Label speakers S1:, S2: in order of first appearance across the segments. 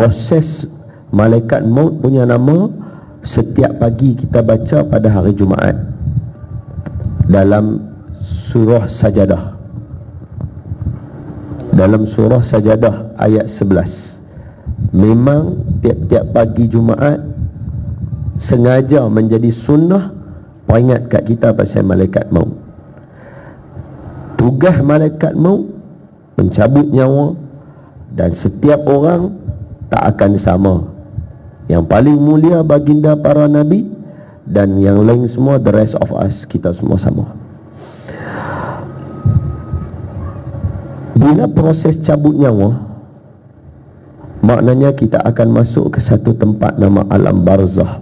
S1: proses malaikat maut punya nama setiap pagi kita baca pada hari Jumaat dalam surah Sajadah. Dalam surah Sajadah ayat 11, memang tiap-tiap pagi Jumaat sengaja menjadi sunnah peringat kat kita pasal malaikat maut. Tugas malaikat maut mencabut nyawa, dan setiap orang tak akan sama. Yang paling mulia baginda para nabi, dan yang lain semua, the rest of us, kita semua sama. Bila proses cabut nyawa, maknanya kita akan masuk ke satu tempat nama alam barzah.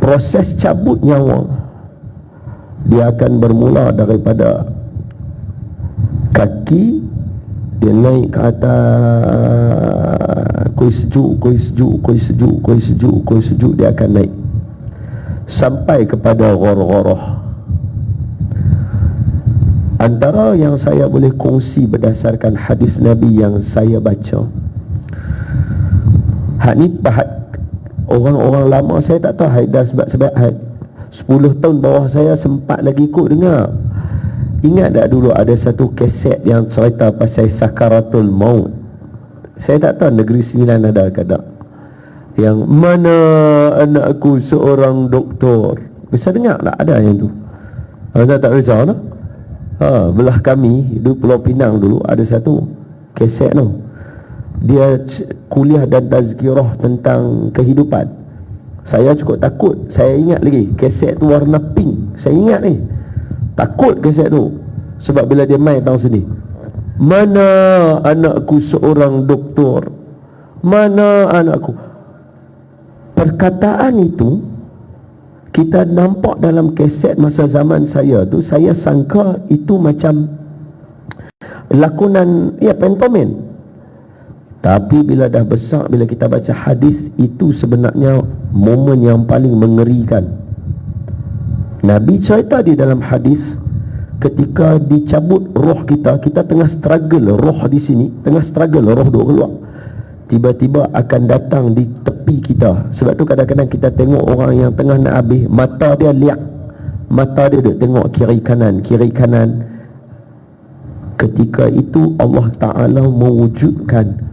S1: Proses cabut nyawa, dia akan bermula daripada kaki, dia naik ke atas, kuih sejuk, dia akan naik sampai kepada ghar-gharah. Antara yang saya boleh kongsi berdasarkan hadis Nabi yang saya baca, ni orang-orang lama saya tak tahu Haidar, sebab 10 tahun bawah saya sempat lagi ikut dengar. Ingat tak dulu ada satu kaset yang cerita pasal sakaratul maut? Saya tak tahu Negeri Sembilan ada ke tak, yang mana anakku seorang doktor. Bisa dengar tak? Ada yang tu. Tak risau tak? Belah kami di Pulau Pinang dulu ada satu kaset tu. Dia kuliah dan tazkirah tentang kehidupan. Saya cukup takut. Saya ingat lagi kaset tu warna pink. Saya ingat ni. Takut kaset tu. Sebab bila dia main tahun sini, mana anakku seorang doktor, mana anakku. Perkataan itu kita nampak dalam kaset masa zaman saya tu. Saya sangka itu macam lakonan, ya, pantomim. Tapi bila dah besar, bila kita baca hadis, itu sebenarnya momen yang paling mengerikan. Nabi cerita di dalam hadis, ketika dicabut roh kita, kita tengah struggle roh di sini, tengah struggle roh duk keluar, tiba-tiba akan datang di tepi kita. Sebab tu kadang-kadang kita tengok orang yang tengah nak habis, mata dia liak, mata dia duk tengok kiri kanan. Ketika itu Allah Ta'ala mewujudkan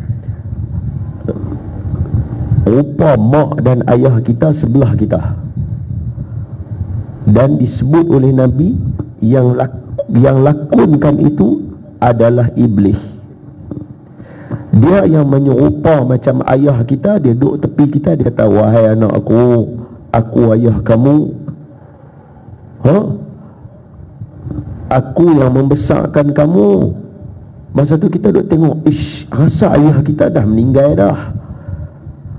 S1: rupa mak dan ayah kita sebelah kita, dan disebut oleh Nabi yang lakonkan itu adalah iblis. Dia yang menyerupa macam ayah kita. Dia duduk tepi kita, dia kata, wahai anak aku ayah kamu. Aku yang membesarkan kamu. Masa tu kita duduk tengok, rasa ayah kita dah meninggal dah.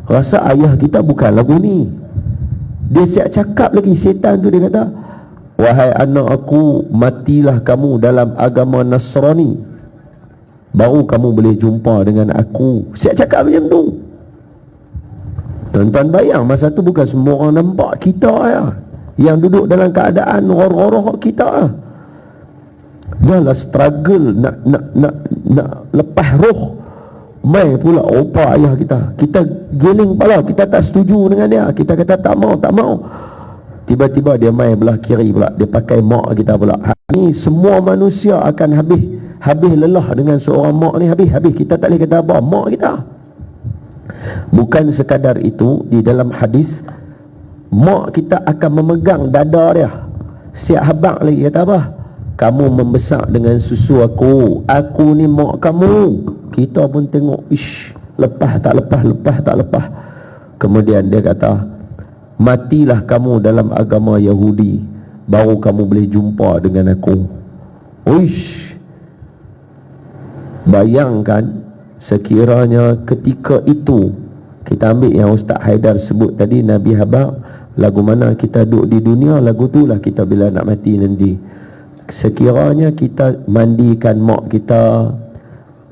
S1: Rasa ayah kita bukan lagu ni. Dia siap cakap lagi, setan tu, dia kata, wahai anak aku, matilah kamu dalam agama Nasrani, baru kamu boleh jumpa dengan aku. Siap cakap macam tu. Tuan-tuan bayang, masa tu bukan semua orang nampak kita ya, yang duduk dalam keadaan roh-roh kita. Dah lah struggle nak lepas roh. Mai pula rupa ayah kita. Kita giling kepala, kita tak setuju dengan dia. Kita kata tak mau. Tiba-tiba dia mai belah kiri pula, dia pakai mak kita pula. Ni semua manusia akan habis lelah dengan seorang mak ni. Habis kita tak boleh kata apa, mak kita. Bukan sekadar itu, di dalam hadis, mak kita akan memegang dada dia. Siap habaq lagi, kata apa? Kamu membesar dengan susu aku ni mak kamu. Kita pun tengok, lepas tak lepas. Kemudian dia kata, matilah kamu dalam agama Yahudi, baru kamu boleh jumpa dengan aku. Bayangkan, sekiranya ketika itu, kita ambil yang Ustaz Haidar sebut tadi, Nabi Habaq, lagu mana kita duduk di dunia, lagu tu lah kita bila nak mati nanti. Sekiranya kita mandikan mak kita,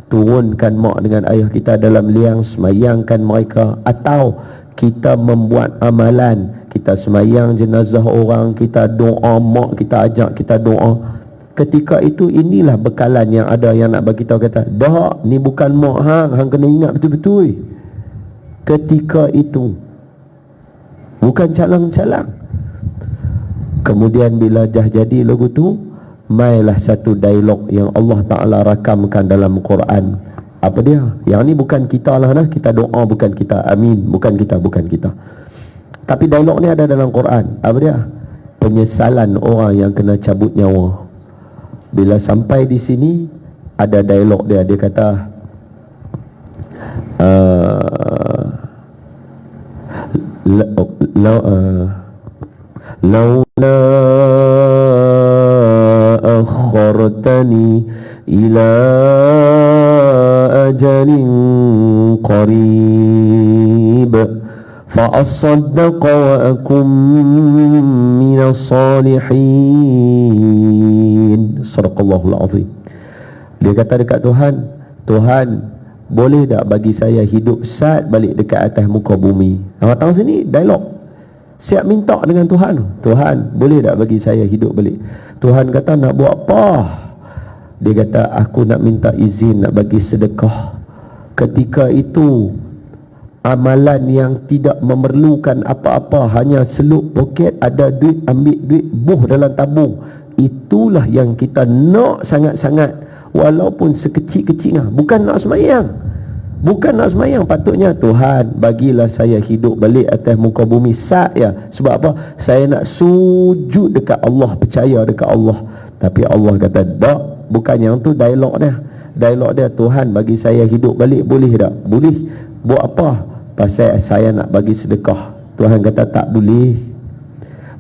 S1: turunkan mak dengan ayah kita dalam liang, semayangkan mereka, atau kita membuat amalan, kita semayang jenazah orang, kita doa mak kita, ajak kita doa, ketika itu inilah bekalan yang ada yang nak bagi tahu, kata, dak, ni bukan mak hang kena ingat betul-betul. Ketika itu bukan calang-calang. Kemudian bila dah jadi lagu tu, mailah satu dialog yang Allah Ta'ala rakamkan dalam Quran. Apa dia? Yang ni bukan kita lah, kita doa bukan kita, amin, bukan kita. Tapi dialog ni ada dalam Quran. Apa dia? Penyesalan orang yang kena cabut nyawa. Bila sampai di sini, ada dialog dia. Dia kata, laula akhartani ila ajalin qarib fa asaddaqa wa akum minas salihin. Sadaqallahul azim. Dia kata dekat Tuhan, Tuhan, boleh tak bagi saya hidup sat balik dekat atas muka bumi? Datang sini dialog, siap minta dengan Tuhan. Tuhan, boleh tak bagi saya hidup balik? Tuhan kata, nak buat apa? Dia kata, aku nak minta izin nak bagi sedekah. Ketika itu amalan yang tidak memerlukan apa-apa, hanya seluk poket, ada duit, ambil duit, buh dalam tabung. Itulah yang kita nak sangat-sangat, walaupun sekecil-kecilnya. Bukan nak semayang, patutnya Tuhan bagilah saya hidup balik atas muka bumi sat ya. Sebab apa? Saya nak sujud dekat Allah, percaya dekat Allah. Tapi Allah kata, tak, bukan yang tu dialog dia. Dialog dia, Tuhan bagi saya hidup balik, boleh tak? Boleh. Buat apa? Pasal saya nak bagi sedekah. Tuhan kata tak boleh.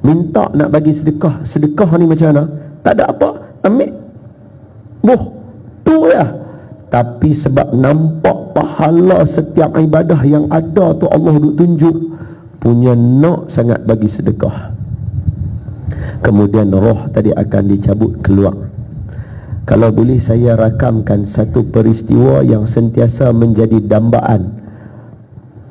S1: Minta nak bagi sedekah. Sedekah ni macam mana? Tak ada apa, ambil, buh, tu ya. Tapi sebab nampak pahala setiap ibadah yang ada tu Allah duk tunjuk, punya nak sangat bagi sedekah. Kemudian roh tadi akan dicabut keluar. Kalau boleh saya rakamkan satu peristiwa yang sentiasa menjadi dambaan.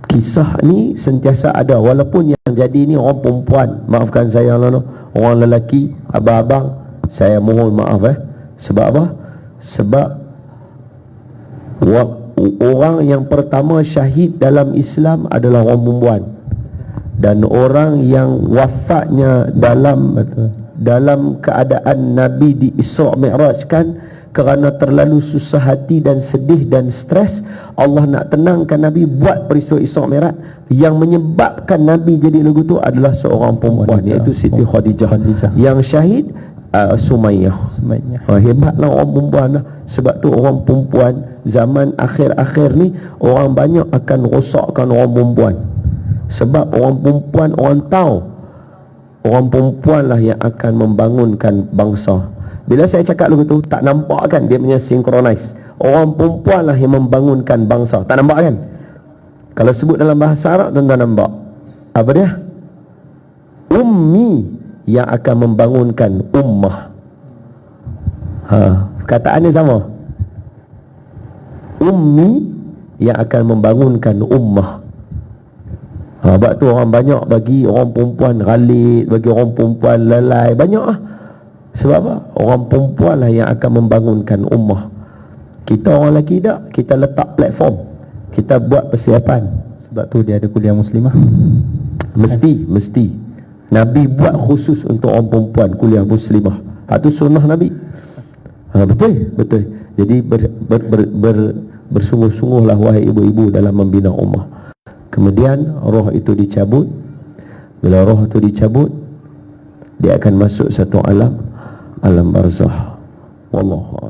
S1: Kisah ni sentiasa ada, walaupun yang jadi ni orang perempuan. Maafkan saya lah, orang lelaki, abang-abang, saya mohon maaf Sebab apa? Sebab orang yang pertama syahid dalam Islam adalah orang perempuan. Dan orang yang wafatnya dalam keadaan Nabi di Isra' Mi'raj kan, kerana terlalu susah hati dan sedih dan stres, Allah nak tenangkan Nabi, buat peristiwa Isra' Mi'raj. Yang menyebabkan Nabi jadi lagu tu adalah seorang perempuan, iaitu Siti Khadijah. Yang syahid Sumayyah. Hebatlah orang perempuan lah. Sebab tu orang perempuan zaman akhir-akhir ni, orang banyak akan rosakkan orang perempuan. Sebab orang perempuan, orang tahu orang perempuan lah yang akan membangunkan bangsa. Bila saya cakap lagu tu, tak nampak kan dia punya synchronize. Orang perempuan lah yang membangunkan bangsa. Tak nampak kan? Kalau sebut dalam bahasa Arab, tuan-tuan nampak. Apa dia? Ummi yang akan membangunkan ummah. Perkataannya sama. Ummi yang akan membangunkan ummah. Sebab tu orang banyak bagi orang perempuan ghalit, bagi orang perempuan lalai, banyak lah. Sebab apa? Orang perempuan lah yang akan membangunkan ummah. Kita orang lelaki tak, kita letak platform, kita buat persiapan. Sebab tu dia ada kuliah muslimah. Mesti Nabi buat khusus untuk orang perempuan kuliah muslimah. Itu sunnah Nabi. Betul. Jadi bersungguh-sungguhlah wahai ibu-ibu dalam membina ummah. Kemudian roh itu dicabut. Bila roh itu dicabut, dia akan masuk satu alam barzakh. Wallahu